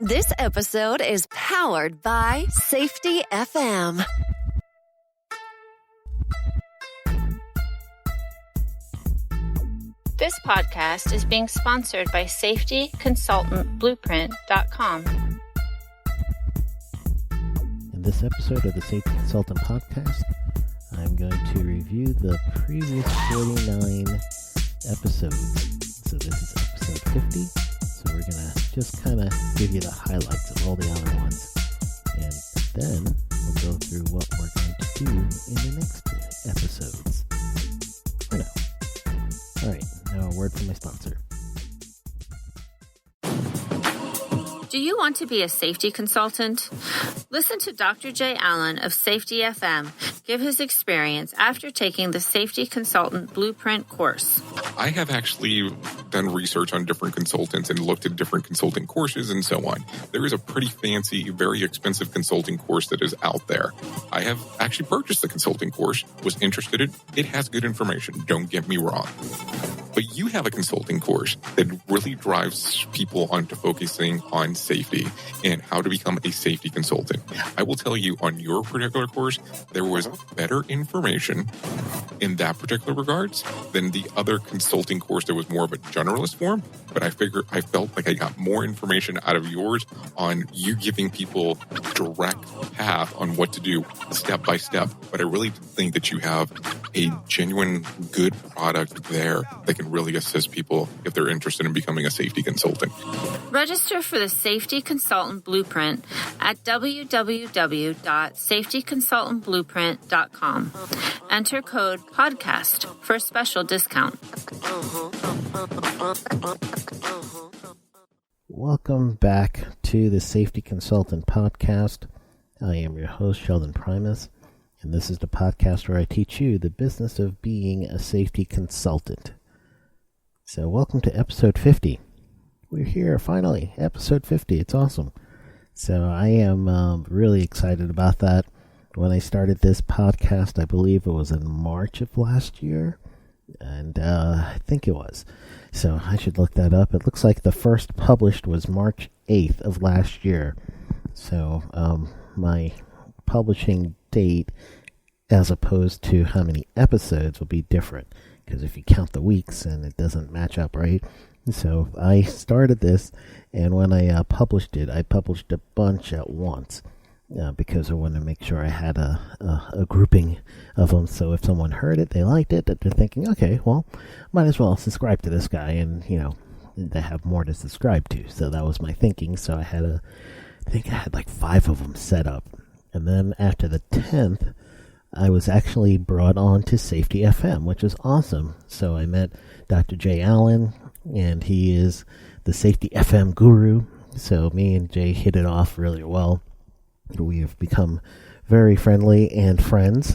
This episode is powered by Safety FM. This podcast is being sponsored by safetyconsultantblueprint.com. In this episode of the Safety Consultant Podcast, I'm going to review the previous 49 episodes. So this is episode 50. So we're going to just kind of give you the highlights of all the other ones. And then we'll go through what we're going to do in the next episodes. For now. Alright, now a word from my sponsor. Do you want to be a safety consultant? Listen to Dr. Jay Allen of Safety FM give his experience after taking the Safety Consultant Blueprint course. I have actually done research on different consultants and looked at different consulting courses and so on. There is a pretty fancy, very expensive consulting course that is out there. I have actually purchased the consulting course, was interested in it. It has good information, don't get me wrong. But you have a consulting course that really drives people onto focusing on safety and how to become a safety consultant. I will tell you on your particular course, there was better information in that particular regards than the other consulting course that was more of a generalist form. But I felt like I got more information out of yours on you giving people direct path on what to do step by step. But I really think that you have a genuine good product there that can really assist people if they're interested in becoming a safety consultant. Register for the Safety Consultant Blueprint at www.safetyconsultantblueprint.com. Enter code PODCAST for a special discount. Welcome back to the Safety Consultant Podcast. I am your host, Sheldon Primus, and this is the podcast where I teach you the business of being a safety consultant. So welcome to episode 50. We're here, finally, episode 50. It's awesome. So I am really excited about that. When I started this podcast, I believe it was in March of last year, and I think it was. So I should look that up. It looks like the first published was March 8th of last year. So my publishing date, as opposed to how many episodes, will be different. Because if you count the weeks, and it doesn't match up, right? So I started this, and when I published it, I published a bunch at once. Because I wanted to make sure I had a grouping of them. So if someone heard it, they liked it, that they're thinking, okay, well, might as well subscribe to this guy, and, you know, they have more to subscribe to. So that was my thinking. So I think I had like 5 of them set up. And then after the 10th, I was actually brought on to Safety FM, which is awesome. So I met Dr. Jay Allen, and he is the Safety FM guru. So me and Jay hit it off really well. We have become very friendly and friends,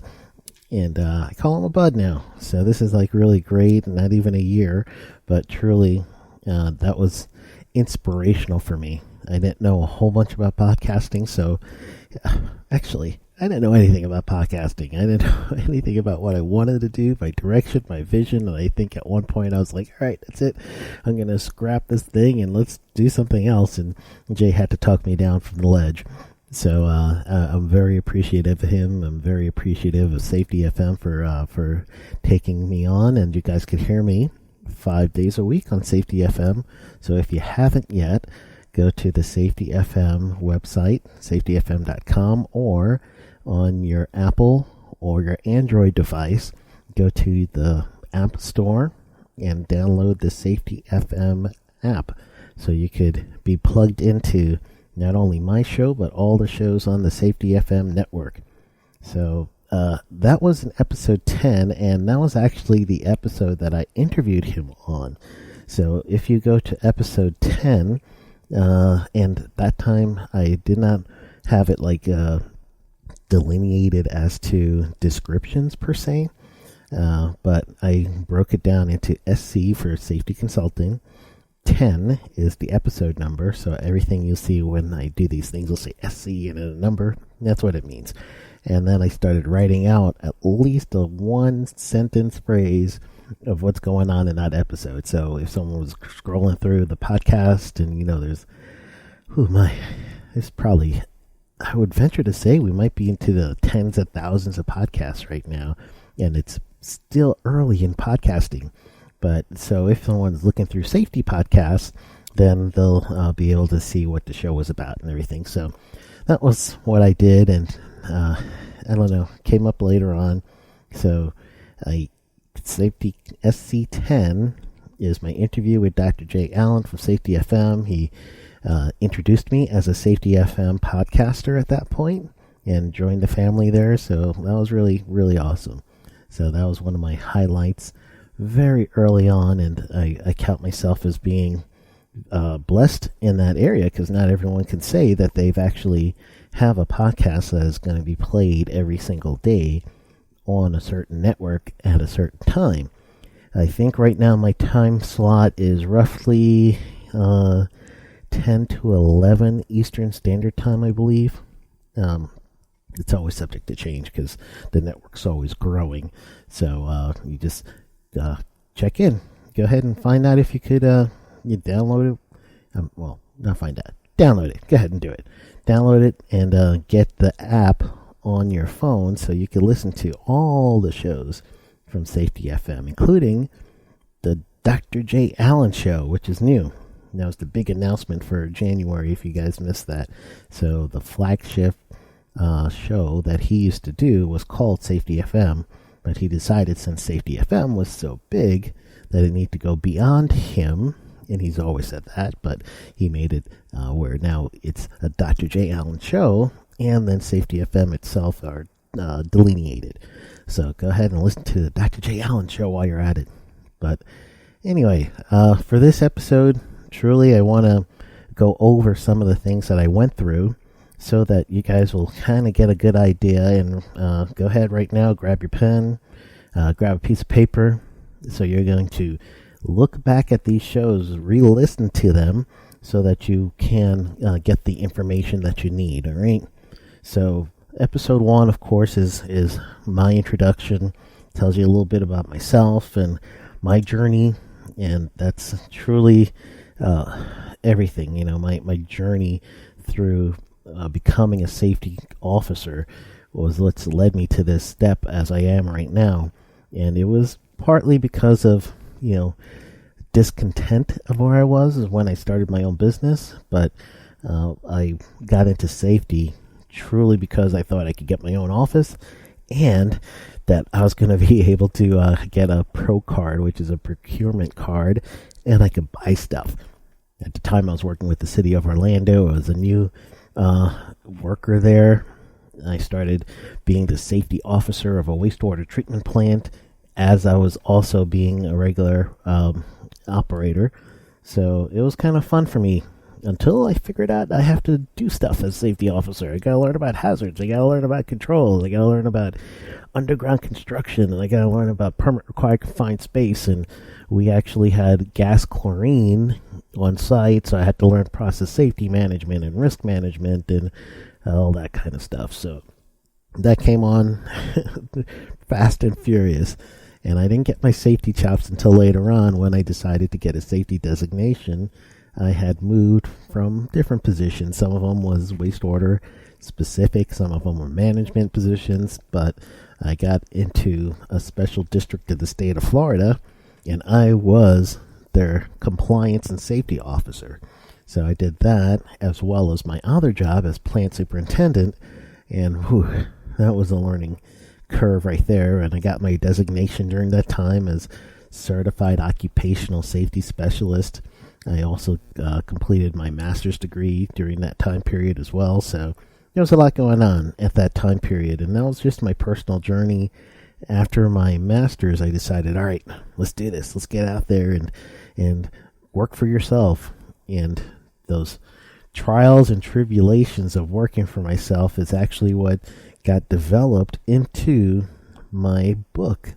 and I call him a bud now. So this is like really great, not even a year, but truly that was inspirational for me. I didn't know a whole bunch about podcasting, so actually, I didn't know anything about podcasting. I didn't know anything about what I wanted to do, my direction, my vision, and I think at one point I was like, all right, that's it. I'm going to scrap this thing and let's do something else, and Jay had to talk me down from the ledge. So I'm very appreciative of him. I'm very appreciative of Safety FM for taking me on, and you guys can hear me 5 days a week on Safety FM. So if you haven't yet, go to the Safety FM website, safetyfm.com, or on your Apple or your Android device, go to the App Store and download the Safety FM app, so you could be plugged into not only my show, but all the shows on the Safety FM network. So that was in episode 10, and that was actually the episode that I interviewed him on. So if you go to episode 10, and that time I did not have it like delineated as to descriptions per se, but I broke it down into SC for Safety Consulting. 10 is the episode number, so everything you'll see when I do these things will say SC and a number. That's what it means. And then I started writing out at least a 1-sentence phrase of what's going on in that episode. So if someone was scrolling through the podcast and, you know, there's it's probably, I would venture to say we might be into the tens of thousands of podcasts right now, and it's still early in podcasting. But so if someone's looking through safety podcasts, then they'll be able to see what the show was about and everything. So that was what I did, and I don't know, came up later on. So Safety SC10 is my interview with Dr. Jay Allen from Safety FM. He introduced me as a Safety FM podcaster at that point and joined the family there. So that was really, really awesome. So that was one of my highlights very early on, and I count myself as being blessed in that area, because not everyone can say that they've actually have a podcast that is going to be played every single day on a certain network at a certain time. I think right now my time slot is roughly 10 to 11 Eastern Standard Time, I believe. It's always subject to change because the network's always growing. So you just check in. Go ahead and find out if you could you download it. Well, not find out. Download it. Go ahead and do it. Download it and get the app on your phone so you can listen to all the shows from Safety FM, including the Dr. J. Allen Show, which is new. That was the big announcement for January, if you guys missed that. So the flagship show that he used to do was called Safety FM, but he decided since Safety FM was so big that it needed to go beyond him, and he's always said that, but he made it where now it's a Dr. J. Allen Show, and then Safety FM itself are delineated. So go ahead and listen to the Dr. J. Allen Show while you're at it. But anyway, for this episode, truly I want to go over some of the things that I went through so that you guys will kind of get a good idea. And go ahead right now, grab your pen, grab a piece of paper. So you're going to look back at these shows, re-listen to them so that you can get the information that you need, all right? So episode 1, of course, is my introduction. Tells you a little bit about myself and my journey, and that's truly everything. You know, my journey through becoming a safety officer was what's led me to this step as I am right now, and it was partly because of, you know, discontent of where I was is when I started my own business, but I got into safety truly because I thought I could get my own office and that I was going to be able to get a pro card, which is a procurement card, and I could buy stuff. At the time I was working with the city of Orlando. I was a new worker there. I started being the safety officer of a wastewater treatment plant as I was also being a regular operator. So it was kind of fun for me until I figured out I have to do stuff as a safety officer. I got to learn about hazards. I got to learn about controls. I got to learn about underground construction. And I got to learn about permit required confined space. And we actually had gas chlorine on site, so I had to learn process safety management and risk management and all that kind of stuff. So that came on fast and furious. And I didn't get my safety chops until later on when I decided to get a safety designation. I had moved from different positions. Some of them was wastewater specific. Some of them were management positions. But I got into a special district of the state of Florida, and I was their compliance and safety officer. So I did that as well as my other job as plant superintendent. And whew, that was a learning curve right there. And I got my designation during that time as certified occupational safety specialist. I also completed my master's degree during that time period as well. So there was a lot going on at that time period. And that was just my personal journey. After my master's, I decided, all right, let's do this. Let's get out there and work for yourself. And those trials and tribulations of working for myself is actually what got developed into my book.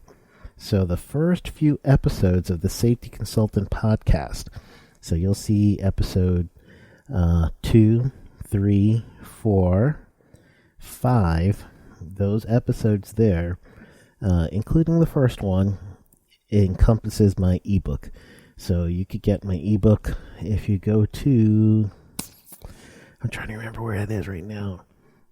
So the first few episodes of the Safety Consultant podcast, so you'll see episode 2, 3, 4, 5, those episodes there, including the first one, encompasses my ebook. So you could get my ebook if you go to I'm trying to remember where it is right now.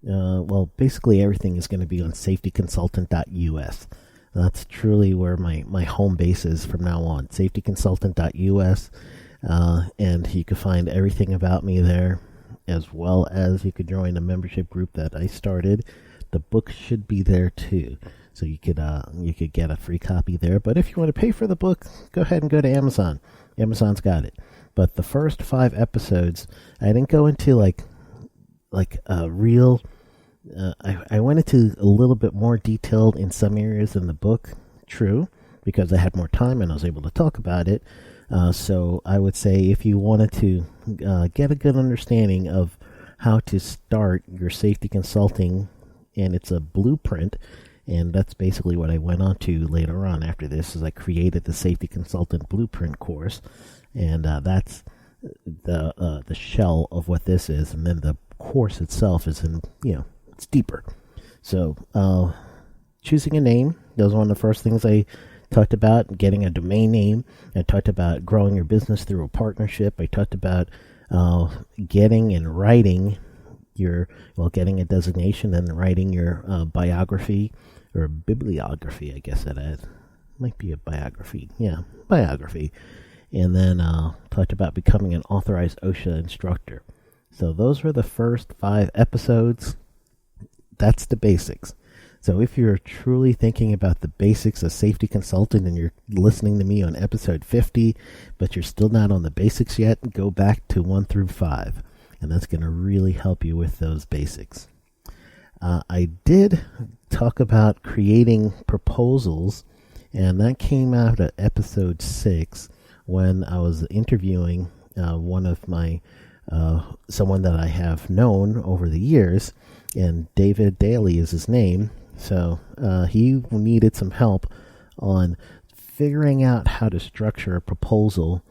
Well, basically everything is going to be on safetyconsultant.us. That's truly where my home base is from now on, safetyconsultant.us. And you can find everything about me there, as well as you could join a membership group that I started. The book should be there too, so you could get a free copy there. But if you want to pay for the book, go ahead and go to Amazon. Amazon's got it. But the first 5 episodes, I didn't go into like a real. I went into a little bit more detailed in some areas in the book. True, because I had more time and I was able to talk about it. So I would say if you wanted to get a good understanding of how to start your safety consulting, and it's a blueprint, and that's basically what I went on to later on after this, is I created the Safety Consultant Blueprint course, and that's the shell of what this is, and then the course itself is it's deeper. So choosing a name, that was one of the first things I talked about. Getting a domain name. I talked about growing your business through a partnership. I talked about getting and writing getting a designation and writing your biography or bibliography, I guess that is. Might be a biography. Yeah, biography. And then talked about becoming an authorized OSHA instructor. So those were the first 5 episodes. That's the basics. So if you're truly thinking about the basics of safety consulting and you're listening to me on episode 50, but you're still not on the basics yet, go back to 1 through 5. And that's going to really help you with those basics. I did talk about creating proposals, and that came out at episode 6 when I was interviewing one of my someone that I have known over the years, and David Daly is his name. So he needed some help on figuring out how to structure a proposal,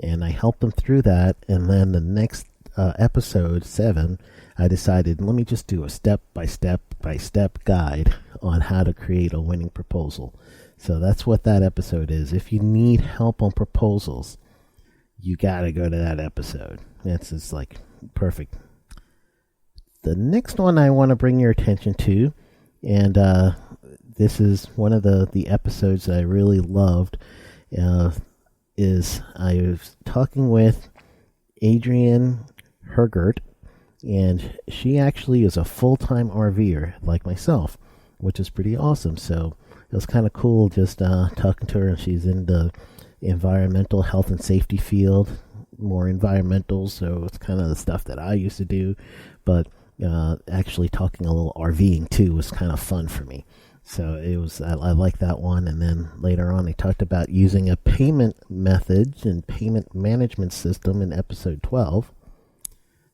and I helped him through that. And then the next episode 7, I decided, let me just do a step-by-step guide on how to create a winning proposal. So that's what that episode is. If you need help on proposals, you got to go to that episode. That's just like perfect. The next one I want to bring your attention to, and this is one of the episodes that I really loved, is I was talking with Adrienne Hergert, and she actually is a full-time RVer like myself, which is pretty awesome. So it was kind of cool just talking to her, and she's in the environmental health and safety field, more environmental, so it's kind of the stuff that I used to do, but actually talking a little RVing too was kind of fun for me. So it was, I like that one. And then later on, they talked about using a payment methods and payment management system in episode 12.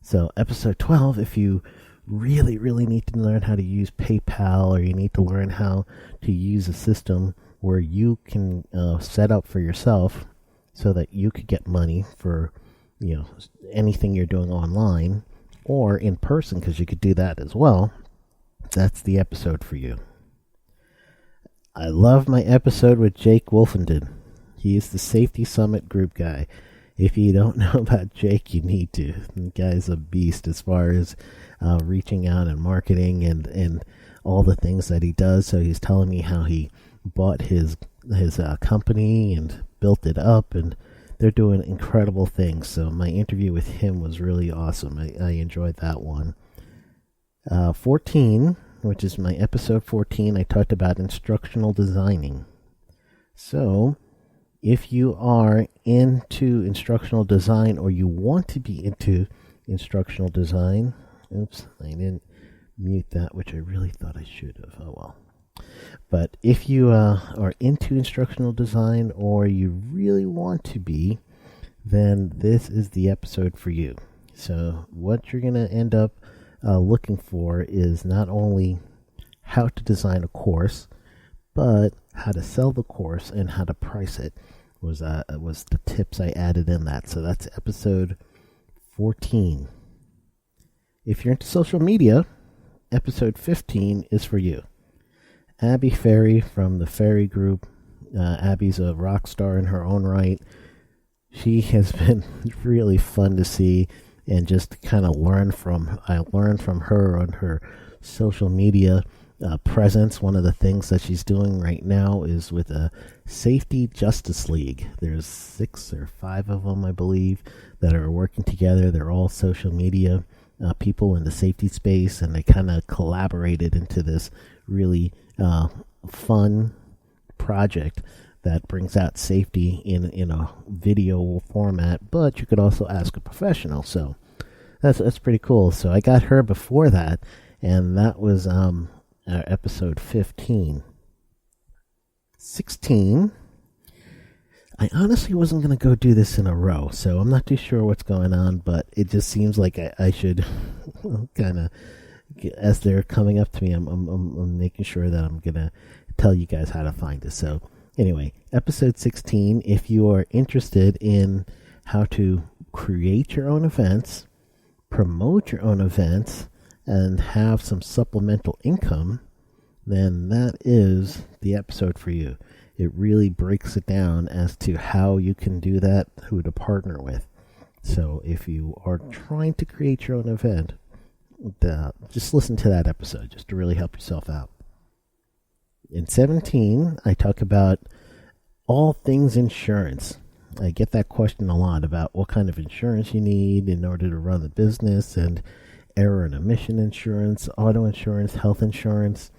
So episode 12, if you really, really need to learn how to use PayPal, or you need to learn how to use a system where you can set up for yourself so that you could get money for anything you're doing online or in person, because you could do that as well, that's the episode for you. I love my episode with Jake Wolfenden. He is the Safety Summit group guy. If you don't know about Jake, you need to. The guy's a beast as far as reaching out and marketing and all the things that he does. So he's telling me how he bought his company and built it up, and they're doing incredible things. So my interview with him was really awesome. I enjoyed that one. 14, which is my episode 14, I talked about instructional designing. So if you are into instructional design, or you want to be into instructional design, oops, I didn't mute that, which I really thought I should have. Oh well. But if you are into instructional design, or you really want to be, then this is the episode for you. So what you're going to end up looking for is not only how to design a course, but how to sell the course and how to price it was the tips I added in that. So that's episode 14. If you're into social media, episode 15 is for you. Abby Ferry from the Ferry Group. Abby's a rock star in her own right. She has been really fun to see and just kind of learn from her on her social media presence. One of the things that she's doing right now is with a Safety Justice League. There's 6 or 5 of them, I believe, that are working together. They're all social media people in the safety space, and they kind of collaborated into this really fun project that brings out safety in a video format, but you could also ask a professional. So that's pretty cool. So I got her before that, and that was episode 15. 16. I honestly wasn't going to go do this in a row, so I'm not too sure what's going on, but it just seems like I should kind of, as they're coming up to me, I'm making sure that I'm going to tell you guys how to find this. So anyway, episode 16, if you are interested in how to create your own events, promote your own events, and have some supplemental income, then that is the episode for you. It really breaks it down as to how you can do that, who to partner with. So if you are trying to create your own event, just listen to that episode just to really help yourself out. In 17, I talk about all things insurance. I get that question a lot about what kind of insurance you need in order to run the business, and error and omission insurance, auto insurance, health insurance.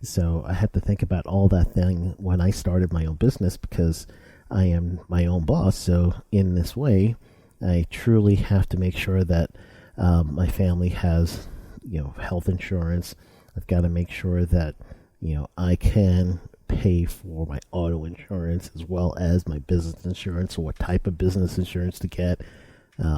So I had to think about all that thing when I started my own business, because I am my own boss. So in this way, I truly have to make sure that my family has, health insurance. I've got to make sure that, I can pay for my auto insurance as well as my business insurance, or what type of business insurance to get.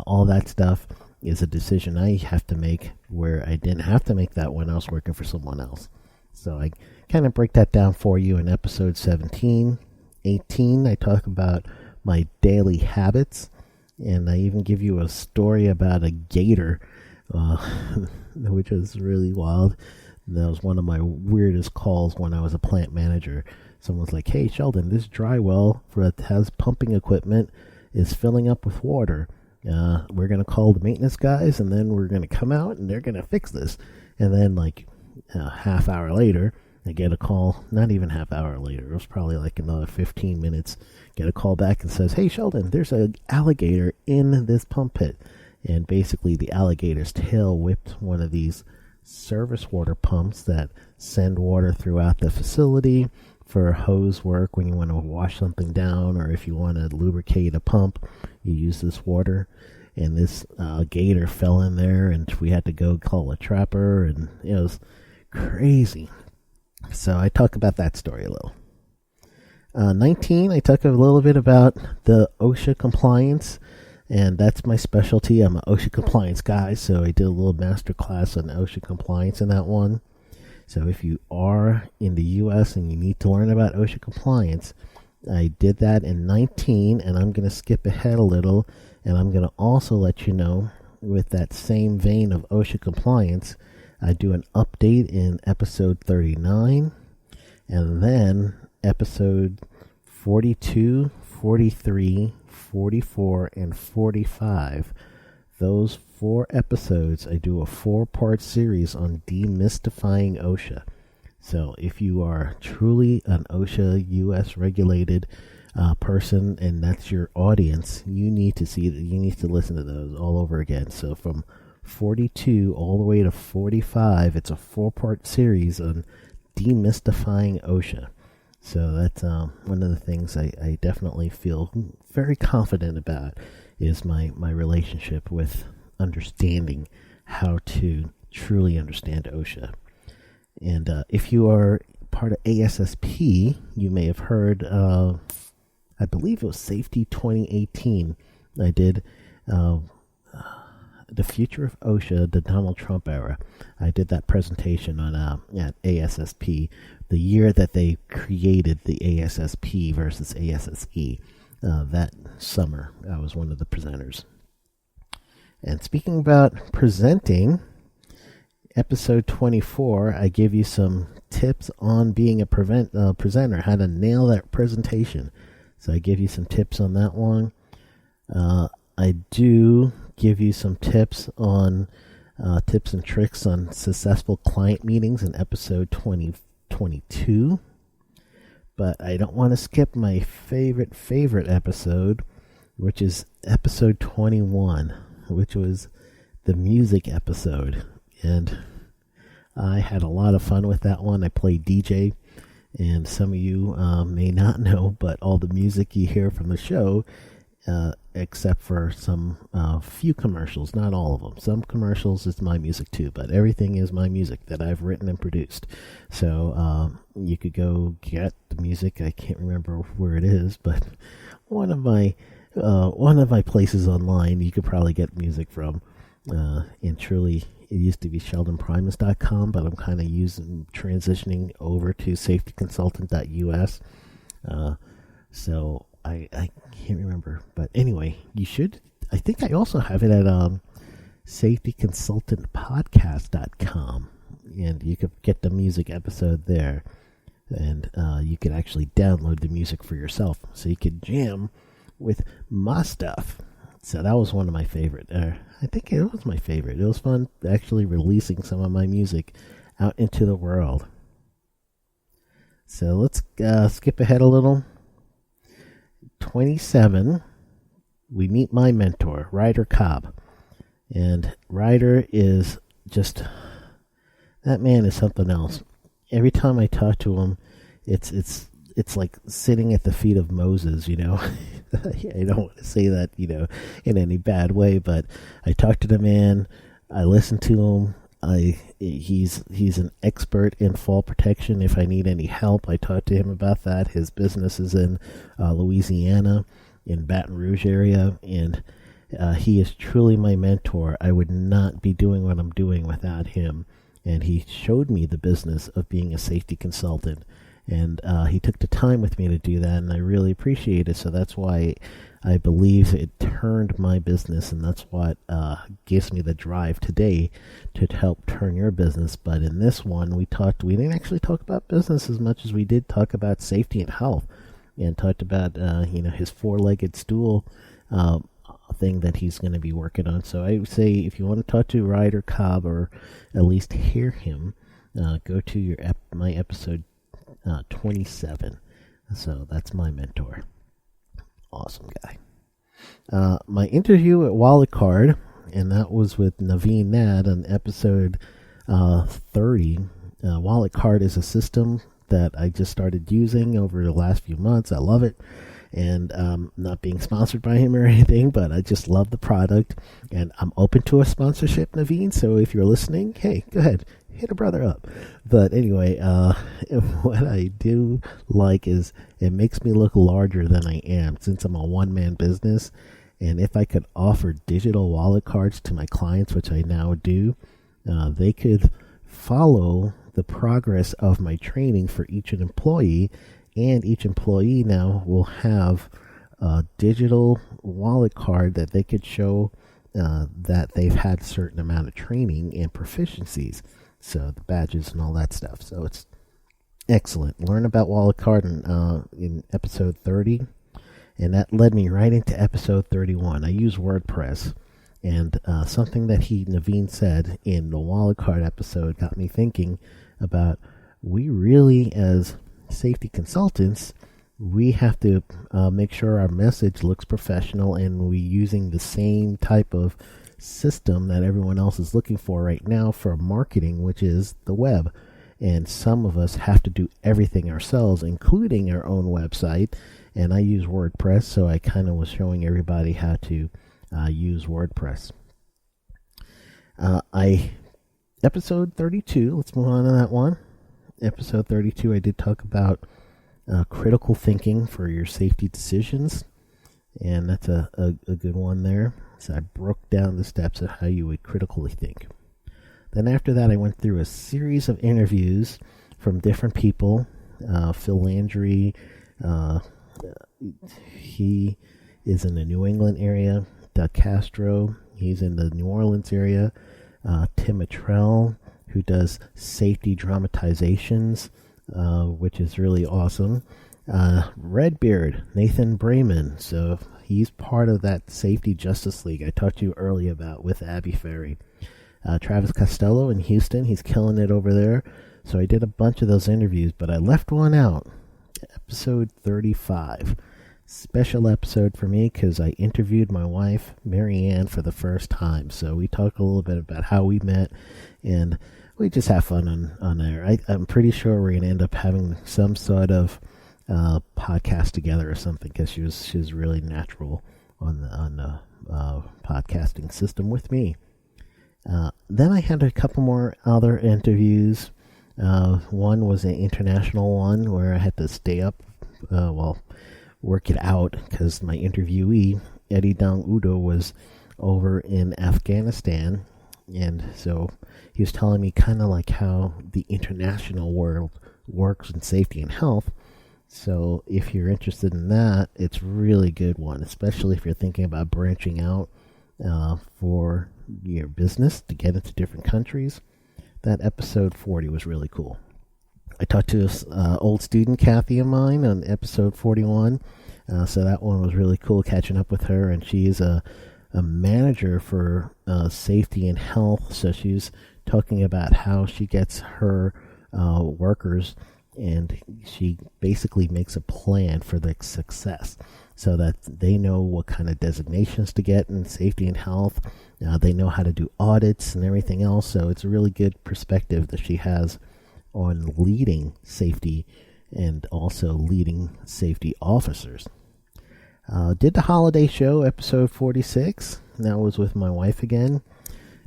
All that stuff is a decision I have to make, where I didn't have to make that when I was working for someone else. So I kind of break that down for you in episode 17. 18, I talk about my daily habits, and I even give you a story about a gator, which was really wild. That was one of my weirdest calls when I was a plant manager. Someone's like, "Hey, Sheldon, this dry well that has pumping equipment is filling up with water. We're going to call the maintenance guys, and then we're going to come out, and they're going to fix this." And then, half hour later, I get a call, not even half hour later, it was probably like another 15 minutes, get a call back and says, "Hey, Sheldon, there's an alligator in this pump pit." And basically the alligator's tail whipped one of these service water pumps that send water throughout the facility for hose work when you want to wash something down, or if you want to lubricate a pump, you use this water. And this gator fell in there, and we had to go call a trapper, and it was crazy. So I talk about that story a little. 19, I talk a little bit about the OSHA compliance, and that's my specialty. I'm an OSHA compliance guy, so I did a little master class on OSHA compliance in that one. So if you are in the U.S. and you need to learn about OSHA compliance, I did that in 19, and I'm going to skip ahead a little, and I'm going to also let you know, with that same vein of OSHA compliance, I do an update in episode 39, and then episode 42, 43, 44, and 45. Those 4 episodes, I do a 4-part series on demystifying OSHA. So if you are truly an OSHA U.S. regulated person, and that's your audience, you need to listen to those all over again. So from 42 all the way to 45, it's a 4-part series on demystifying OSHA. So that's one of the things I definitely feel very confident about, is my relationship with understanding how to truly understand OSHA. And if you are part of ASSP, you may have heard, I believe it was Safety 2018. I did the future of OSHA, the Donald Trump era. I did that presentation on at ASSP, the year that they created the ASSP versus ASSE. That summer, I was one of the presenters. And speaking about presenting, episode 24, I give you some tips on being a presenter, how to nail that presentation. So I give you some tips on that one. I do give you some tips and tricks on successful client meetings in episode 2022. But I don't want to skip my favorite episode, which is episode 21, which was the music episode. And I had a lot of fun with that one. I played DJ, and some of you may not know, but all the music you hear from the show, except for some few commercials, not all of them. Some commercials is my music too, but everything is my music that I've written and produced. So you could go get the music. I can't remember where it is, but one of my places online you could probably get music from. And truly, it used to be sheldonprimus.com, but I'm kind of transitioning over to safetyconsultant.us. So I can't remember, but anyway, you should. I think I also have it at safetyconsultantpodcast.com, and you could get the music episode there, and you could actually download the music for yourself, so you could jam with my stuff. So that was one of my favorite. I think it was my favorite. It was fun actually releasing some of my music out into the world. So let's skip ahead a little. 27, we meet my mentor, Ryder Cobb. And Ryder is just, that man is something else. Every time I talk to him, it's like sitting at the feet of Moses, you know. I don't want to say that, you know, in any bad way, but I talk to the man, I listen to him. He's an expert in fall protection. If I need any help, I talk to him about that. His business is in Louisiana, in Baton Rouge area, and he is truly my mentor. I would not be doing what I'm doing without him, and he showed me the business of being a safety consultant, and he took the time with me to do that, and I really appreciate it. So that's why I believe it turned my business, and that's what gives me the drive today to help turn your business. But in this one, we didn't actually talk about business as much as we did talk about safety and health, and talked about his four-legged stool thing that he's going to be working on. So I would say if you want to talk to Ryder Cobb, or at least hear him, go to my episode 27. So that's my mentor. Awesome guy. My interview at Wallet Card, and that was with Naveen Nad on episode 30. Wallet Card is a system that I just started using over the last few months. I love it, and not being sponsored by him or anything, but I just love the product, and I'm open to a sponsorship, Naveen. So if you're listening, hey, go ahead, hit a brother up. But anyway, what I do like is it makes me look larger than I am, since I'm a one-man business. And if I could offer digital wallet cards to my clients, which I now do, they could follow the progress of my training for each employee, and each employee now will have a digital wallet card that they could show that they've had a certain amount of training and proficiencies. So the badges and all that stuff. So it's excellent. Learn about Wallet Card in episode 30. And that led me right into episode 31. I use WordPress. And something that Naveen said in the Wallet Card episode got me thinking about, we really, as safety consultants, we have to make sure our message looks professional, and we're using the same type of system that everyone else is looking for right now for marketing, which is the web. And some of us have to do everything ourselves, including our own website. And I use WordPress, so I kind of was showing everybody how to use WordPress. Episode 32, let's move on to that one. Episode 32, I did talk about critical thinking for your safety decisions, and that's a good one there. So I broke down the steps of how you would critically think. Then after that, I went through a series of interviews from different people. Phil Landry, he is in the New England area. Doug Castro, he's in the New Orleans area. Tim Attrell, who does safety dramatizations, which is really awesome. Redbeard, Nathan Brayman. So he's part of that Safety Justice League I talked to you earlier about with Abby Ferry. Travis Costello in Houston, he's killing it over there. So I did a bunch of those interviews, but I left one out. Episode 35. Special episode for me because I interviewed my wife, Mary Ann, for the first time. So we talked a little bit about how we met, and we just have fun on there. I'm pretty sure we're going to end up having some sort of podcast together or something because she was really natural on the podcasting system with me. Then I had a couple more other interviews. One was an international one where I had to stay up, work it out because my interviewee, Eddie Dong Udo, was over in Afghanistan. And so he was telling me kind of like how the international world works in safety and health. So if you're interested in that, it's a really good one, especially if you're thinking about branching out for your business to get into different countries. That episode 40 was really cool. I talked to this old student, Kathy, of mine, on episode 41. So that one was really cool, catching up with her. And she's a manager for safety and health. So she's talking about how she gets her workers, and she basically makes a plan for the success so that they know what kind of designations to get in safety and health. They know how to do audits and everything else. So it's a really good perspective that she has on leading safety and also leading safety officers. Did the holiday show, episode 46. That was with my wife again.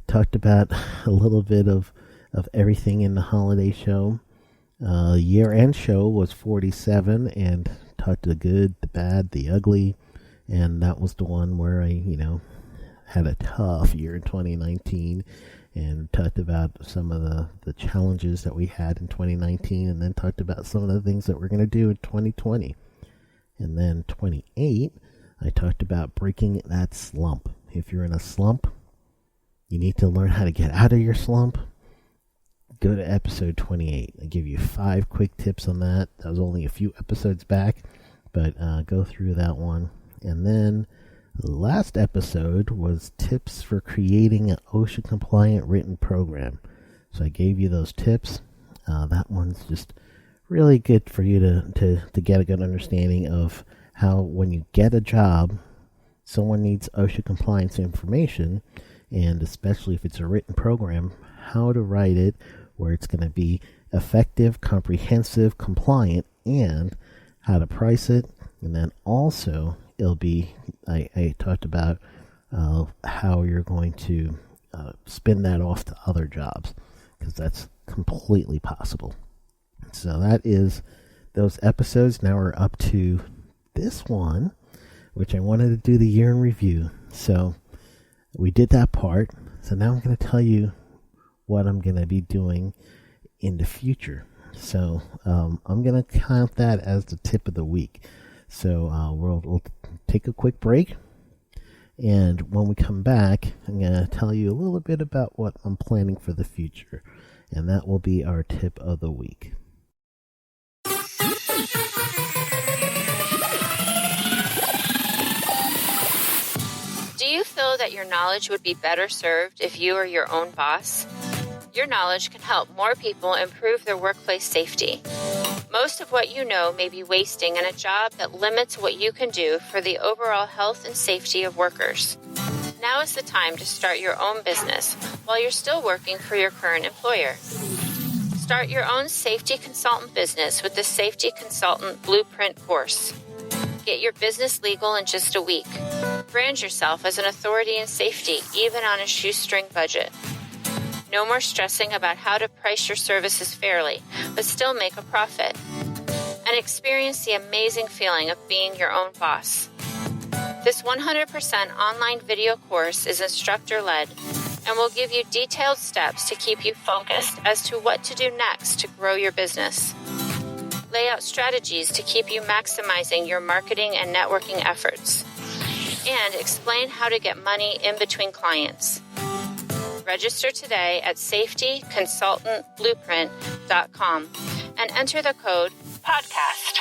Talked about a little bit of everything in the holiday show. Year-end show was 47 and talked the good, the bad, the ugly. And that was the one where I, had a tough year in 2019 and talked about some of the challenges that we had in 2019, and then talked about some of the things that we're going to do in 2020. And then 28, I talked about breaking that slump. If you're in a slump, you need to learn how to get out of your slump. Go to episode 28. I give you 5 quick tips on that. That was only a few episodes back, but go through that one. And then the last episode was tips for creating an OSHA-compliant written program. So I gave you those tips. That one's just really good for you to get a good understanding of how, when you get a job, someone needs OSHA compliance information, and especially if it's a written program, how to write it where it's going to be effective, comprehensive, compliant, and how to price it. And then also it'll be, I talked about how you're going to spin that off to other jobs, because that's completely possible. So that is those episodes. Now we're up to this one, which I wanted to do the year in review. So we did that part. So now I'm going to tell you what I'm going to be doing in the future. So I'm going to count that as the tip of the week. So we'll take a quick break. And when we come back, I'm going to tell you a little bit about what I'm planning for the future. And that will be our tip of the week. Do you feel that your knowledge would be better served if you were your own boss? Your knowledge can help more people improve their workplace safety. Most of what you know may be wasting in a job that limits what you can do for the overall health and safety of workers. Now is the time to start your own business while you're still working for your current employer. Start your own safety consultant business with the Safety Consultant Blueprint course. Get your business legal in just a week. Brand yourself as an authority in safety, even on a shoestring budget. No more stressing about how to price your services fairly, but still make a profit. And experience the amazing feeling of being your own boss. This 100% online video course is instructor-led and will give you detailed steps to keep you focused as to what to do next to grow your business. Lay out strategies to keep you maximizing your marketing and networking efforts. And explain how to get money in between clients. Register today at safetyconsultantblueprint.com and enter the code PODCAST.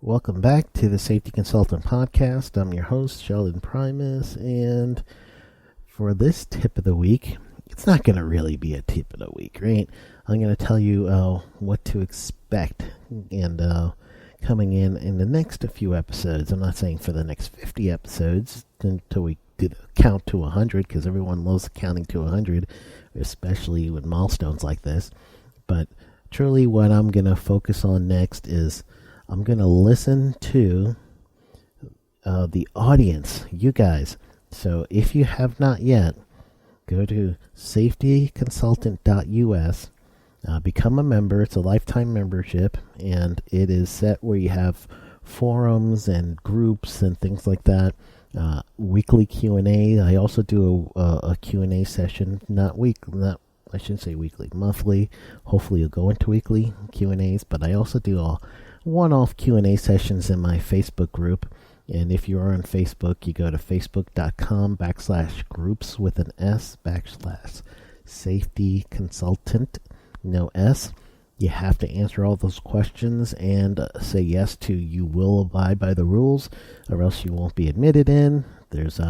welcome back to the Safety Consultant Podcast. I'm your host, Sheldon Primus, and for this tip of the week, it's not going to really be a tip of the week, right? I'm going to tell you what to expect and coming in the next few episodes. I'm not saying for the next 50 episodes until we do the count to 100, because everyone loves counting to 100, especially with milestones like this. But truly what I'm going to focus on next is I'm going to listen to the audience, you guys. So if you have not yet, go to safetyconsultant.us, become a member. It's a lifetime membership, and it is set where you have forums and groups and things like that. Weekly Q&A. I also do a Q&A session, I shouldn't say weekly, monthly. Hopefully you'll go into weekly Q&As, but I also do one-off Q&A sessions in my Facebook group. And if you are on Facebook, you go to facebook.com/groups with an S /safety consultant, no S. You have to answer all those questions and say yes to you will abide by the rules, or else you won't be admitted in. There's,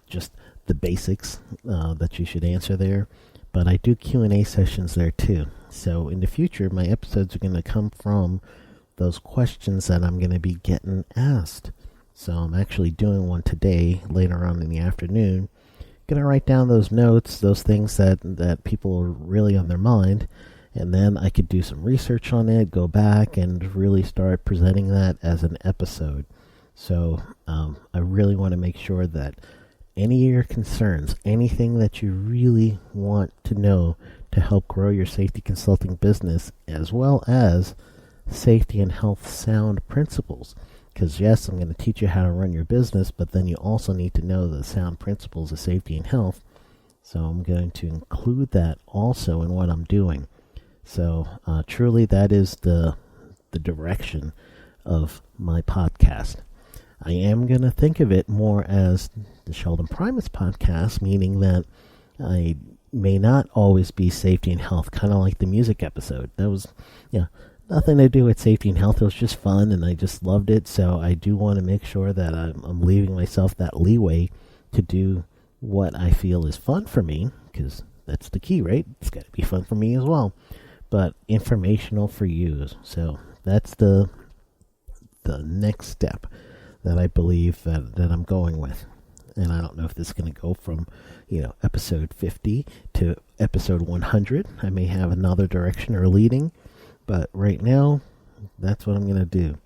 just the basics that you should answer there. But I do Q&A sessions there too. So in the future, my episodes are going to come from those questions that I'm going to be getting asked. So I'm actually doing one today, later on in the afternoon. Going to write down those notes, those things that people are really on their mind. And then I could do some research on it, go back and really start presenting that as an episode. So I really want to make sure that any of your concerns, anything that you really want to know to help grow your safety consulting business, as well as safety and health sound principles. Because yes, I'm going to teach you how to run your business, but then you also need to know the sound principles of safety and health. So I'm going to include that also in what I'm doing. So truly that is the direction of my podcast. I am going to think of it more as the Sheldon Primus podcast, meaning that I may not always be safety and health, kind of like the music episode. That was, nothing to do with safety and health. It was just fun, and I just loved it. So I do want to make sure that I'm leaving myself that leeway to do what I feel is fun for me, because that's the key, right? It's got to be fun for me as well, but informational for you. So that's the next step that I believe that I'm going with. And I don't know if this is going to go from, episode 50 to episode 100. I may have another direction or leading, but right now, that's what I'm going to do.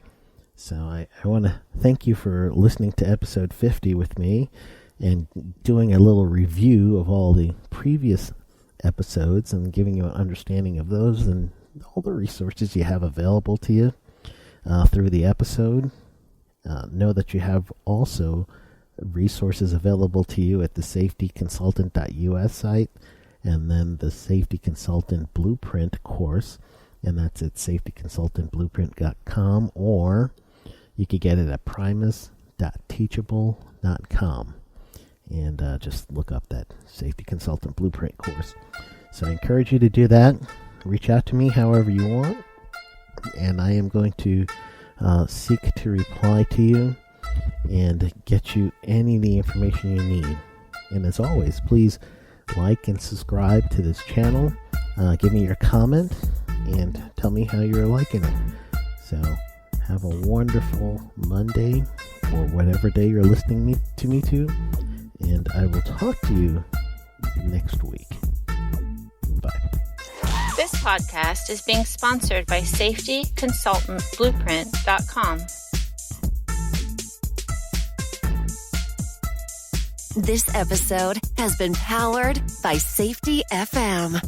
So I want to thank you for listening to episode 50 with me and doing a little review of all the previous episodes and giving you an understanding of those and all the resources you have available to you through the episode. Know that you have also resources available to you at the safetyconsultant.us site, and then the Safety Consultant Blueprint course, and that's at safetyconsultantblueprint.com, or you could get it at primus.teachable.com, and just look up that Safety Consultant Blueprint course. So I encourage you to do that. Reach out to me however you want, and I am going to seek to reply to you and get you any of the information you need. And as always, please like and subscribe to this channel. Give me your comment and tell me how you're liking it. So have a wonderful Monday or whatever day you're listening to me, and I will talk to you next week. Bye. This podcast is being sponsored by safetyconsultantblueprint.com. This episode has been powered by Safety FM.